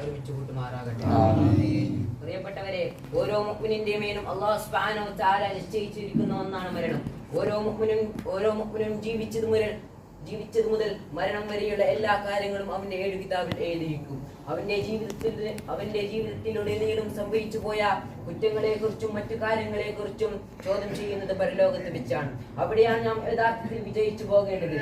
ഒരുമിച്ച് കൂട്ടുമാറാകട്ടെ. പ്രിയപ്പെട്ടവരെ, ഓരോ മുഅ്മിനിന്റെ മേലും അല്ലാഹു സുബ്ഹാനഹു വ തആല നിശ്ചയിച്ചിരിക്കുന്ന ഒന്നാണ് മരണം. ഓരോ മുഅ്മിനും ജീവിച്ചത് മുതൽ മരണം വരെയുള്ള എല്ലാ കാര്യങ്ങളും അവന്റെ 7 കിതാബിൽ എഴുതിയിരിക്കും. അവന്റെ ജീവിതത്തിലുടനീളം സംഭവിച്ചു പോയ കുറ്റങ്ങളെ കുറിച്ചും മറ്റു കാര്യങ്ങളെ കുറിച്ചും ചോദ്യം ചെയ്യുന്നത് പരലോകത്ത് വെച്ചാണ്. അവിടെയാണ് നാം യഥാർത്ഥത്തിൽ വിജയിച്ചു പോകേണ്ടത്.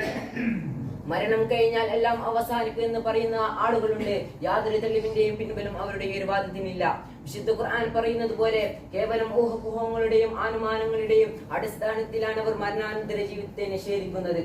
മരണം കഴിഞ്ഞാൽ എല്ലാം അവസാനിക്കും എന്ന് പറയുന്ന ആളുകളുണ്ട്. യാതൊരു തെളിവിന്റെയും പിൻബലം അവരുടെ ഈ ഒരു വാദത്തിനില്ല. വിശുദ്ധ ഖുർആൻ പറയുന്നത് പോലെ കേവലം ഊഹങ്ങളുടെയും അനുമാനങ്ങളുടെയും അടിസ്ഥാനത്തിലാണ് അവർ മരണാനന്തര ജീവിതത്തെ നിഷേധിക്കുന്നത്.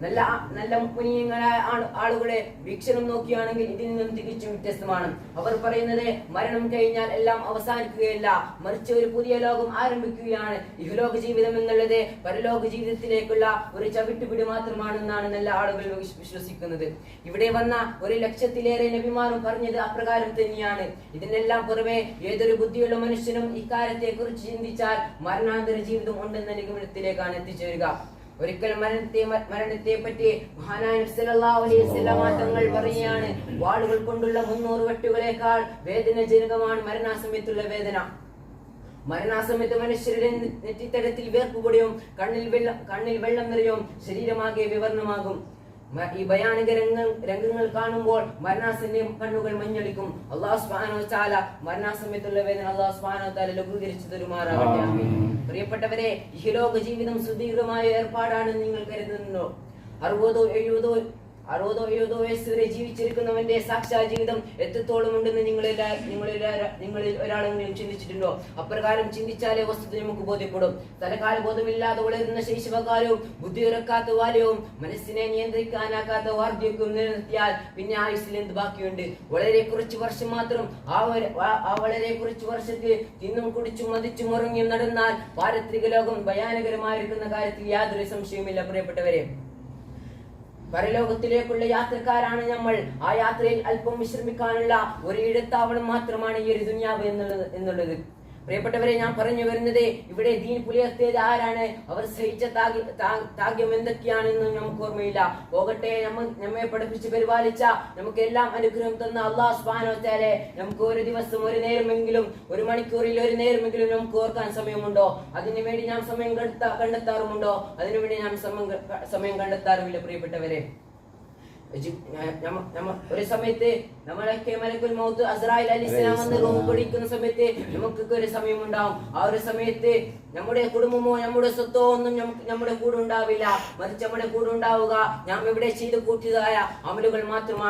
നല്ല മുഅ്മിനീങ്ങളായ ആളുകളെ വീക്ഷണം നോക്കിയാണെങ്കിൽ ഇതിൽ നിന്നും തികച്ചും വ്യത്യസ്തമാണ്. അവർ പറയുന്നത് മരണം കഴിഞ്ഞാൽ എല്ലാം അവസാനിക്കുകയല്ല, മറിച്ച് ഒരു പുതിയ ലോകം ആരംഭിക്കുകയാണ്. ഇഹലോക ജീവിതം എന്നുള്ളത് പരലോക ജീവിതത്തിലേക്കുള്ള ഒരു ചവിട്ടുപിടി മാത്രമാണെന്നാണ് നല്ല ആളുകൾ വിശ്വസിക്കുന്നത്. ഇവിടെ വന്ന 1,00,000-ലേറെ നബിമാരും പറഞ്ഞത് അപ്രകാരം തന്നെയാണ്. ഇതിനെല്ലാം പുറമെ ഏതൊരു ബുദ്ധിയുള്ള മനുഷ്യനും ഇക്കാര്യത്തെ കുറിച്ച് ചിന്തിച്ചാൽ മരണാന്തര ജീവിതം ഉണ്ടെന്ന നിഗമനത്തിലേക്കാണ് എത്തിച്ചേരുക. ഒരിക്കൽ മരണത്തെ പറ്റി മഹാനായ നബി സല്ലല്ലാഹു അലൈഹി വസല്ലം തങ്ങൾ പറയുകയാണ്, വാളുകൾ കൊണ്ടുള്ള 300 വെട്ടുകളേക്കാൾ വേദനാജനകമാണ് മരണാസമയത്തുള്ള വേദന. മരണാസമയത്ത് മനുഷ്യരുടെ നെറ്റിത്തടത്തിൽ വേർപ്പുപൊടിയും കണ്ണിൽ വെള്ളം നിറയും, ശരീരമാകെ വിവർണമാകും. ഈ ഭയാനക രംഗങ്ങൾ കാണുമ്പോൾ മരണാസന്റെ കണ്ണുകൾ മഞ്ഞളിക്കും. അല്ലാഹു സുബ്ഹാനഹു വ തആല മരണാസമയത്തുള്ള വേദന അല്ലാഹു സുബ്ഹാനഹു വ തആല ലഘൂകരിച്ചു തരുമാറാകട്ടെ. പ്രിയപ്പെട്ടവരെ, ഇഹലോക ജീവിതം സുദീർഘമായ ഏർപ്പാടാണ് നിങ്ങൾ കരുതുന്നുണ്ടോ? 60-70 വയസ്സ് വരെ ജീവിച്ചിരിക്കുന്നവന്റെ സാക്ഷാ ജീവിതം എത്രത്തോളം ഉണ്ടെന്ന് നിങ്ങളിൽ ഒരാളെങ്കിലും ചിന്തിച്ചിട്ടുണ്ടോ? അപ്രകാരം ചിന്തിച്ചാലേ വസ്തുത നമുക്ക് ബോധ്യപ്പെടും. തലകാല ബോധമില്ലാതെ വളരുന്ന ശൈശവകാലവും ബുദ്ധിയുറക്കാത്ത ബാല്യവും മനസ്സിനെ നിയന്ത്രിക്കാനാകാത്ത വാർദ്ധക്യവും നിലനിർത്തിയാൽ പിന്നെ ആയുസ്സിൽ എന്ത് ബാക്കിയുണ്ട്? വളരെ കുറച്ച് വർഷം മാത്രം. ആ വളരെ കുറച്ച് വർഷത്തിൽ തിന്നും കുടിച്ചും മതിച്ചും ഉറങ്ങിയും നടന്നാൽ പാരത്രിക ലോകം ഭയാനകരമായിരിക്കുന്ന കാര്യത്തിൽ യാതൊരു സംശയവുമില്ല. പ്രിയപ്പെട്ടവരെ, പരലോകത്തിലേക്കുള്ള യാത്രക്കാരാണ് നമ്മൾ. ആ യാത്രയിൽ അല്പം വിശ്രമിക്കാനുള്ള ഒരു ഇടത്താവളം മാത്രമാണ് ഈ ഒരു ദുനിയാവ് എന്നുള്ളത്. പ്രിയപ്പെട്ടവരെ, ഞാൻ പറഞ്ഞു വരുന്നത് ഇവിടെ ദീൻ പുലർത്തിയത് ആരാണ്? അവർ സഹിച്ച ത്യാഗം എന്തൊക്കെയാണെന്ന് നമുക്ക് ഓർമ്മയില്ല. പോകട്ടെ, നമ്മെ പഠിപ്പിച്ച് പരിപാലിച്ച നമുക്ക് എല്ലാം അനുഗ്രഹം തന്ന അല്ലാഹു സുബ്ഹാനഹു വ തആല നമുക്ക് ഒരു ദിവസം ഒരു നേരമെങ്കിലും, ഒരു മണിക്കൂറിൽ ഒരു നേരമെങ്കിലും നമുക്ക് ഓർക്കാൻ സമയമുണ്ടോ? അതിനുവേണ്ടി ഞാൻ സമയം കണ്ടെത്താറുമുണ്ടോ? അതിനുവേണ്ടി ഞാൻ സമയം കണ്ടെത്താറുമില്ല. പ്രിയപ്പെട്ടവരെ, ഒരു സമയത്ത് നമ്മളൊക്കെ മലക്കുൽ മൗത്ത് അസ്രായിൽ അലൈഹിസ്സലാം വന്ന് റൂഹ് പിടിക്കുന്ന സമയത്ത് നമുക്കൊക്കെ ഒരു സമയമുണ്ടാവും. ആ ഒരു സമയത്ത് നമ്മുടെ കുടുംബമോ നമ്മുടെ സ്വത്തോ ഒന്നും നമ്മുടെ കൂടെ ഉണ്ടാവില്ല. മറിച്ച് നമ്മുടെ കൂടെ ഉണ്ടാവുക നാം ഇവിടെ ചെയ്ത് കൂട്ടിയതായ അമലുകൾ മാത്രമാണ്.